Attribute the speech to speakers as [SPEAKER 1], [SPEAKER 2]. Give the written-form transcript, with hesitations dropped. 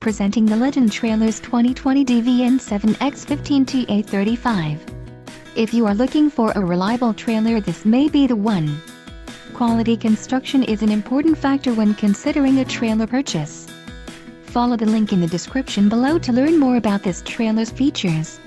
[SPEAKER 1] Presenting the Legend Trailers 2020 DVN7X15TA35. If you are looking for a reliable trailer, this may be the one. Quality construction is an important factor when considering a trailer purchase. Follow the link in the description below to learn more about this trailer's features.